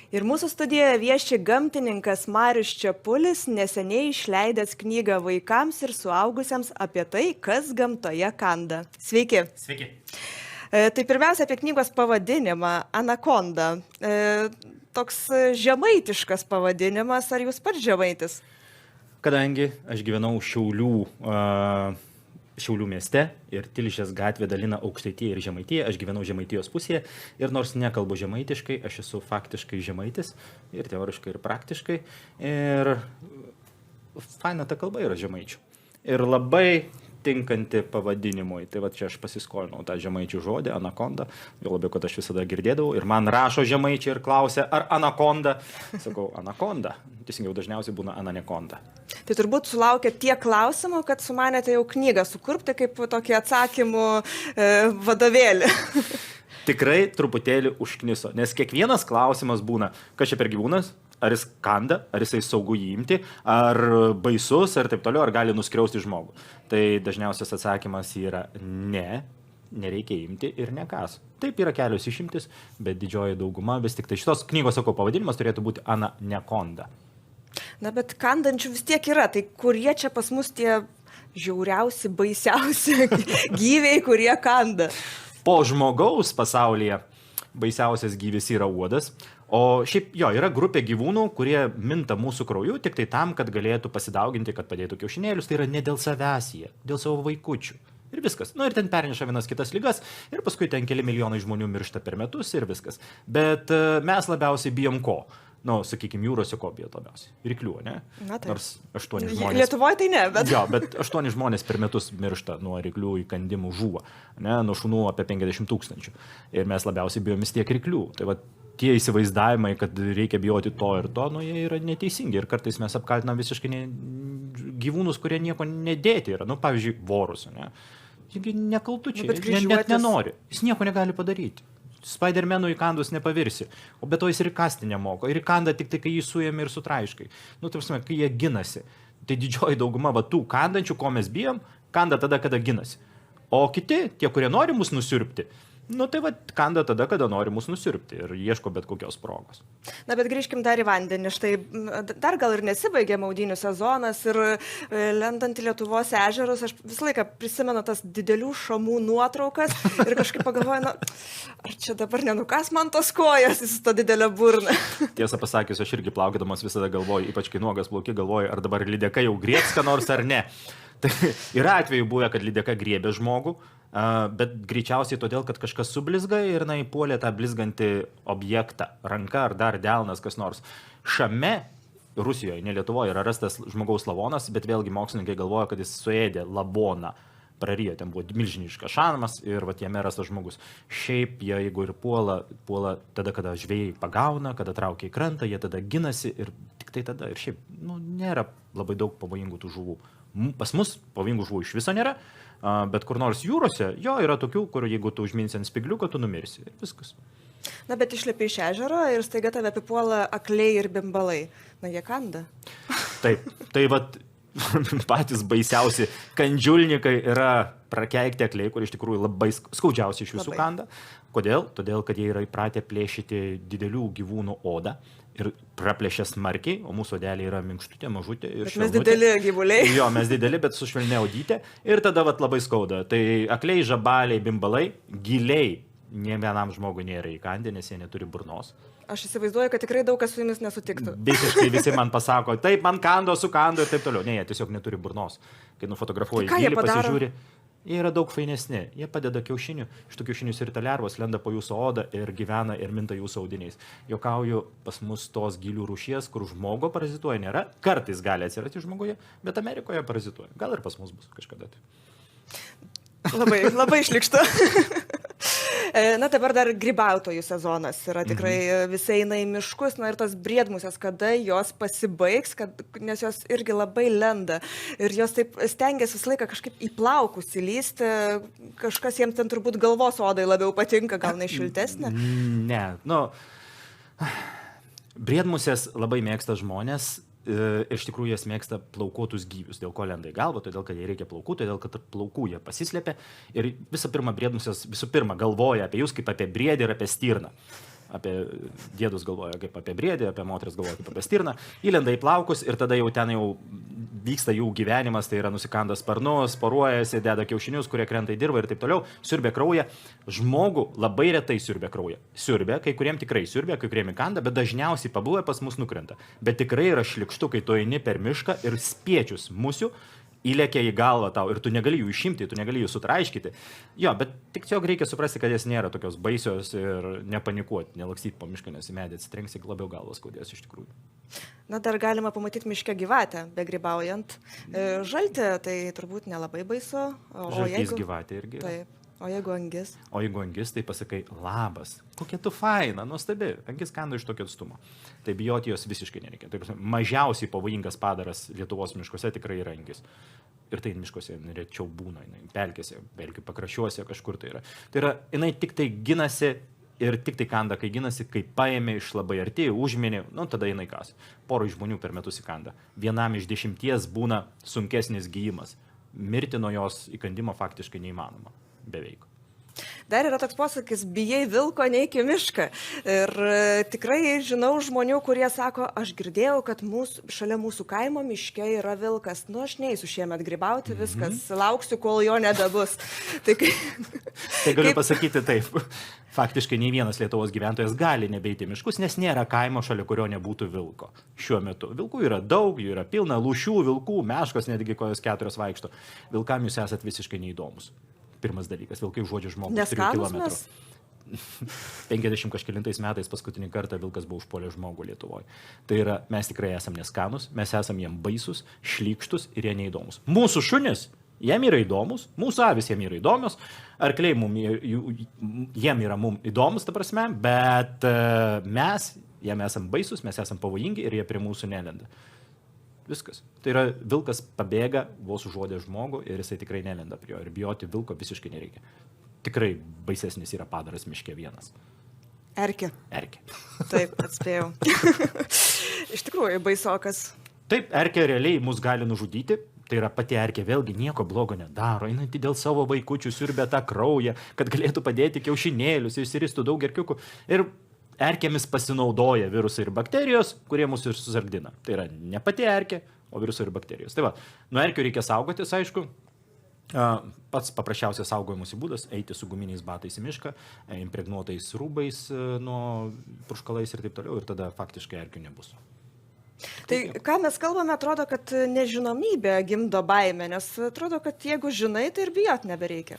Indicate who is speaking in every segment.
Speaker 1: Ir mūsų studijoje vieši gamtininkas Marius Čepulis, neseniai išleidęs knygą vaikams ir suaugusiems apie tai, kas gamtoje kanda. Sveiki.
Speaker 2: Sveiki.
Speaker 1: Tai pirmiausia apie knygos pavadinimą Anakonda. Toks žemaitiškas pavadinimas, ar jūs pats žemaitis?
Speaker 2: Kadangi aš gyvenau Šiaulių mieste ir Tilžės gatvė dalina Aukštaitiją ir Žemaitiją, aš gyvenau Žemaitijos pusėje ir nors nekalbu žemaitiškai, aš esu faktiškai žemaitis ir teoriškai ir praktiškai ir faina ta kalba yra žemaičių ir labai tinkanti pavadinimui. Tai va čia aš pasiskolinau tą žemaičių žodį, anakonda, jau labiau, kad aš visada girdėdavau ir man rašo žemaičiai ir klausia, ar anakonda. Sakau, anakonda. Teisingiau dažniausiai būna ananekonda.
Speaker 1: Tai turbūt sulaukė tiek klausimų, kad sumanėte jau knygą sukurpti kaip tokį atsakymų vadovėlį.
Speaker 2: Tikrai truputėlį užkniso, nes kiekvienas klausimas būna, kas čia per gyvūnas, ar jis kanda, ar jisai saugu jį imti, ar baisus, ar taip toliau, ar gali nuskriausti žmogų. Tai dažniausias atsakymas yra ne, nereikia imti ir nekas. Taip yra kelios išimtis, bet didžioji dauguma vis tik tai šitos knygos, sako, pavadinimas turėtų būti Ananekonda.
Speaker 1: Na, bet kandančių vis tiek yra, tai kurie čia pas mus tie žiauriausi, baisiausi gyviai, kurie kanda?
Speaker 2: Po žmogaus pasaulyje baisiausias gyvis yra uodas, o šiaip jo, yra grupė gyvūnų, kurie minta mūsų krauju tik tai tam, kad galėtų pasidauginti, kad padėtų kiaušinėlius, tai yra ne dėl savęs jie, dėl savo vaikučių. Ir viskas. Nu ir ten perneša vienas kitas ligas ir paskui ten keli milijonai žmonių miršta per metus ir viskas. Bet mes labiausiai bijom ko? Nu, sakykime, jūrose ko bijot labiausiai? Ryklių, ne?
Speaker 1: Na, taip.
Speaker 2: Nors 8 žmonės...
Speaker 1: Lietuvoje tai ne, bet...
Speaker 2: Jo, bet 8 žmonės per metus miršta nuo ryklių įkandimų žuvo, ne? Nuo šunų apie 50 000. Ir mes labiausiai bijomis tiek ryklių. Tai va, tie įsivaizdavimai, kad reikia bijoti to ir to, nu, jie yra neteisingi. Ir kartais mes apkaltinam visiškai gyvūnus, kurie nieko nedėti yra. Nu, pavyzdžiui, vorus, ne? Jie nekaltučiai, net nenori. Jis nieko negali padaryti. Spidermanų įkandus nepavirsi, o be to jis ir kasti nemoko. Ir įkanda tik tai, kai jį suėmė ir sutraiškai. Nu, taip prasme, kai jie ginasi. Tai didžioji dauguma va tų kandančių, ko mes bijom, kanda tada, kada ginasi. O kiti, tie, kurie nori mus nusiurbti, nu tai va, kanda tada, kada nori mus nusiurbti ir ieško bet kokios progos.
Speaker 1: Na, bet grįžkim dar į vandenį. Štai dar gal ir nesibaigė maudynių sezonas ir lendant į Lietuvos ežerus, aš visą laiką prisimenu tas didelių šamų nuotraukas ir kažkaip pagalvoju, na, ar čia dabar nenukas man tos kojas su to didelė burna.
Speaker 2: Tiesą pasakius, aš irgi plaukdamas visada galvoju, ypač kai nuogas plauki, galvoju, ar dabar lydeka jau griebs ką nors ar ne. Tai yra atveju buvę, kad lydeka griebė žmogų, bet greičiausiai todėl, kad kažkas sublizga ir puolė tą blizgantį objektą, ranka ar dar delnas kas nors. Šame Rusijoje, ne Lietuvoje, yra rastas žmogaus lavonas, bet vėlgi mokslininkai galvoja, kad jis suėdė lavoną, prarijo, ten buvo milžiniškas šamas ir vat jame rastas žmogus. Šiaip jie, jeigu ir puola tada, kada žvejai pagauna, kada traukia į krantą, jie tada ginasi ir tik tai tada. Ir šiaip nėra labai daug pavojingų tų žuvų. Pas mus pavojingų žuvų iš viso nėra, bet kur nors jūrose, jo, yra tokių, kur jeigu tu užminsi ant spigliuko, tu numirsi. Ir viskas.
Speaker 1: Na, bet išlipi iš ežero ir staiga tave apipuola akliai ir bimbalai. Na, jie kanda.
Speaker 2: Taip, tai vat patys baisiausi kandžiulnikai yra prakeikti akliai, kur iš tikrųjų labai skaudžiausiai iš visų kanda. Kodėl? Todėl, kad jie yra įpratę plėšyti didelių gyvūnų odą ir praplėšia smarkiai, o mūsų odelė yra minkštutė, mažutė ir švelnutė.
Speaker 1: Mes dideli gyvuliai.
Speaker 2: Jo, mes dideli, bet su švelnia odytė ir tada vat labai skauda. Tai akliai, žabaliai, bimbalai giliai nė vienam žmogui nėra įkandę, nes jie neturi burnos.
Speaker 1: Aš įsivaizduoju, kad tikrai daug kas su jumis nesutiktų.
Speaker 2: Visiškai visi man pasako, taip, man kando, sukando ir taip toliau. Ne, jie tiesiog neturi burnos. Kai nufotografuoji gilį, pasižiūri, jie yra daug fainesni. Jie padeda kiaušinių. Iš tų kiaušinių sirita lervos, lenda po jūsų odą ir gyvena ir minta jūsų audiniais. Jokauju, pas mus tos gilių rūšies, kur žmogo parazituoja, nėra. Kartais gali atsirasti žmoguje, bet Amerikoje parazituoja. Gal ir pas mus bus kažkada.
Speaker 1: Labai išlikšta. Na, dabar dar grybautojų sezonas yra tikrai, visi eina į miškus, na ir tos briedmusės, kada jos pasibaigs, nes jos irgi labai lenda ir jos taip stengiasi visą laiką kažkaip į plaukus įlysti, kažkas jiems ten turbūt galvos odai labiau patinka, gal ne šiltesnė?
Speaker 2: Ne, briedmusės labai mėgsta žmonės. Iš tikrųjų jas mėgsta plaukuotus gyvius, dėl ko lenda į galvą, todėl kad jie reikia plaukų, todėl kad plaukų jie pasislėpia ir visų pirma briedmusės galvoja apie jūs kaip apie briedį ir apie stirną. apie dėdus galvoja kaip apie briedį, apie moteris galvoja kaip apie stirną, įlenda į plaukus ir tada jau ten jau vyksta jų gyvenimas, tai yra nusikanda sparnus, poruojasi, deda kiaušinius, kurie krenta į dirvą ir taip toliau, siurbia kraują. Žmogų labai retai siurbia kraują. Siurbia, kai kuriem tikrai siurbia, kai kuriem įkanda, bet dažniausiai pabuvę pas mus nukrenta. Bet tikrai yra šlikštu, kai tu eini per mišką ir spiečius musių įlėkia į galvą tau ir tu negali jų išimti, tu negali jų sutraiškyti. Jo, bet tik tiesiog reikia suprasti, kad jas nėra tokios baisios ir nepanikuoti, nelakstyti po mišką, nes į medį atsitrenksi, labiau galvas skaudės iš tikrųjų.
Speaker 1: Na, dar galima pamatyti miške gyvatę, begrybaujant. Žaltį, tai turbūt nelabai baisu.
Speaker 2: Žaltys gyvatė irgi.
Speaker 1: Taip. O jeigu angis?
Speaker 2: O jeigu angis, tai pasakai, labas, kokia tu faina, nuostabi, angis kanda iš tokio atstumo. Tai bijoti jos visiškai nereikia. Taip, mažiausiai pavojingas padaras Lietuvos miškuose tikrai yra angis. Ir tai miškuose rečiau būna, pelkėse, pelkių pakraščiuose kažkur tai yra. Tai yra, jinai tik tai ginasi ir tik tai kanda, kai ginasi, kai paėmė iš labai arti, užminė, nu tada jinai kas. Porai žmonių per metus įkanda. Vienam iš 10 būna sunkesnis gijimas. Mirti nuo jos įkandimo faktiškai neįmanoma. Beveik.
Speaker 1: Dar yra toks posakis, bijai vilko, neik į mišką. Ir tikrai žinau žmonių, kurie sako, aš girdėjau, kad šalia mūsų kaimo miške yra vilkas. Nu, aš neįsiu šiemet grybauti, viskas, lauksiu, kol jo nebebus. Tai
Speaker 2: galiu pasakyti taip. Faktiškai nei vienas Lietuvos gyventojas gali nebeiti miškus, nes nėra kaimo, šalia kurio nebūtų vilko. Šiuo metu. Vilkų yra daug, jų yra pilna, lūšių, vilkų, meškos, netgi kojos 4 vaikšto. Vilkam jūs esat visiškai neįdomus. Pirmas dalykas, vilkai užuodžia žmogų 3 kilometrų. 50 kažkelintais metais paskutinį kartą vilkas buvo užpuolė žmogų Lietuvoje. Tai yra, mes tikrai esam neskanus, mes esam jiem baisus, šlykštus ir jie neįdomus. Mūsų šunis, jiem yra įdomus, mūsų avis jiem yra įdomios, arkliai jiem yra mum įdomus, ta prasme, bet mes jiem esam baisus, mes esam pavojingi ir jie prie mūsų nelenda. Viskas. Tai yra, vilkas pabėga, vos užuodė žmogų ir jisai tikrai nelenda prie jo. Ir bijoti vilko visiškai nereikia. Tikrai baisesnis yra padaras miške vienas.
Speaker 1: Erkė.
Speaker 2: Erkė.
Speaker 1: Taip, atspėjau. Iš tikrųjų, baisokas.
Speaker 2: Taip, erkė realiai mus gali nužudyti. Tai yra pati erkė vėlgi nieko blogo nedaro. Jinai dėl savo vaikučių siurbia tą kraują, kad galėtų padėti kiaušinėlius, išsiristų daug erkiukų. Ir erkėmis pasinaudoja virusai ir bakterijos, kurie mūsų ir susargdina. Tai yra ne pati erkė, o virusai ir bakterijos. Tai va, nuo erkių reikia saugotis, aišku. Pats paprasčiausias saugojimosi būdas - eiti su guminiais batais į mišką, impregnuotais rūbais nuo purškalais ir taip toliau, ir tada faktiškai erkių nebus.
Speaker 1: Tai ką mes kalbame, atrodo, kad nežinomybė gimdo baimę, nes atrodo, kad jeigu žinai, tai ir bijot nebereikia.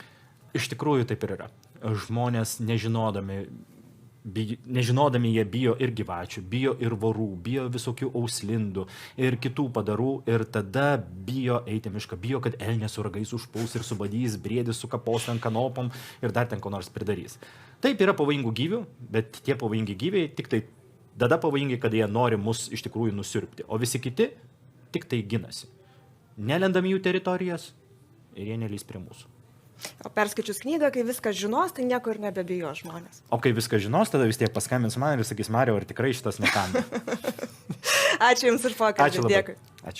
Speaker 2: Iš tikrųjų taip ir yra. Žmonės nežinodami jie bijo ir gyvačių, bijo ir vorų, bijo visokių auslindų ir kitų padarų ir tada bijo eiti mišką, bijo, kad elnė su ragais užpuls ir subadys, briedis su kapos ant kanopom ir dar ten ko nors pridarys. Taip yra pavojingų gyvių, bet tie pavojingi gyviai tik tai tada pavojingi, kad jie nori mus iš tikrųjų nusiurbti, o visi kiti tik tai ginasi. Nelendami jų teritorijas ir jie nelys prie mūsų.
Speaker 1: O perskaičius knygą, kai viskas žinos, tai nieko ir nebebijo žmonės.
Speaker 2: O kai viskas žinos, tada vis tiek paskambins man ir sakys, Mariau, ar tikrai šitas nekanda.
Speaker 1: Ačiū Jums už pokalbį. Dėkui.
Speaker 2: Ačiū.